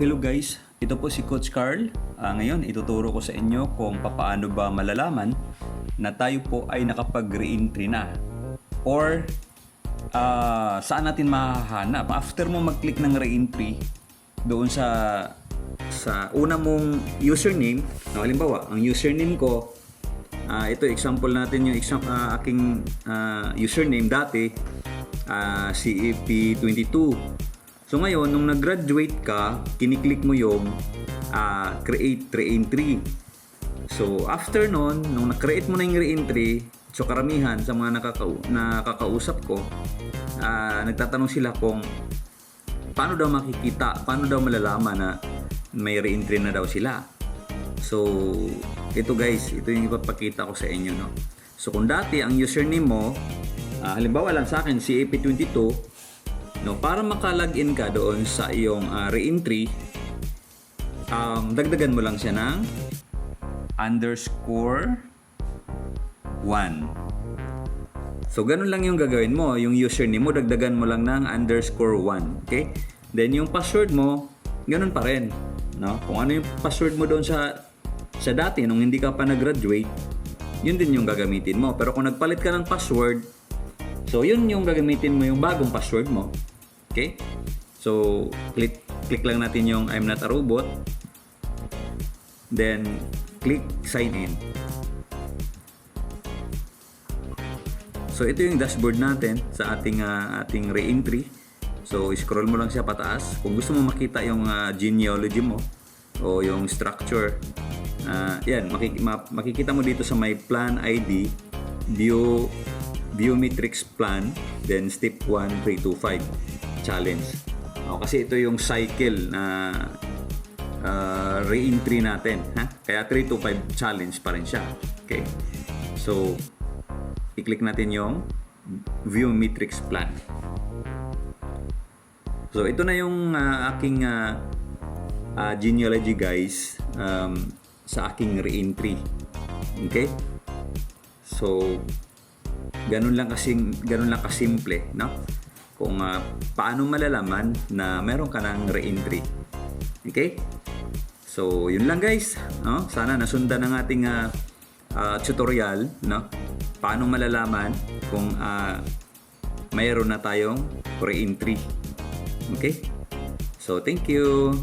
Hello guys, ito po si Coach Carl. Ngayon, ituturo ko sa inyo kung paano ba malalaman na tayo po ay nakapag-re-entry na. Or, saan natin mahahanap? After mo mag-click ng re-entry, doon sa una mong username, halimbawa, ang username ko, ito example natin yung aking username dati, CEP22. So ngayon, nung nag-graduate ka, kiniklik mo yung create re-entry. So after nun, nung na-create mo na yung re-entry, so karamihan sa mga nakakausap ko, nagtatanong sila kung paano daw makikita, paano daw malalaman na may re-entry na daw sila. So ito guys, ito yung ipapakita ko sa inyo, no? So kung dati ang username mo, halimbawa lang sa akin, CEP22, no, para maka-login ka doon sa iyong re-entry, dagdagan mo lang siya ng _1. So, ganun lang yung gagawin mo. Yung username mo, dagdagan mo lang ng _1. Okay? Then, yung password mo, ganun pa rin. No? Kung ano yung password mo doon sa dati, nung hindi ka pa nag-graduate, yun din yung gagamitin mo. Pero kung nagpalit ka ng password, so, yun yung gagamitin mo, yung bagong password mo. Okay? So, click lang natin yung I'm not a robot. Then, click sign in. So, ito yung dashboard natin sa ating re-entry. So, scroll mo lang siya pataas. Kung gusto mo makita yung genealogy mo o yung structure, yan, makikita mo dito sa my plan ID, biometrics plan, then step 1, 3, 2, 5 challenge. Kasi ito yung cycle na re-entry natin, ha? Kaya 3 to 5 challenge pa rin siya. Okay? So, i-click natin yung biometrics plan. So, ito na yung aking genealogy guys, sa aking re-entry. Okay? So, ganun lang kasimple, no? Kung paano malalaman na meron ka ng re-entry. Okay? So, yun lang guys, no? Sana nasundan ng ating tutorial, no? Paano malalaman kung mayroon na tayong re-entry. Okay? So, thank you.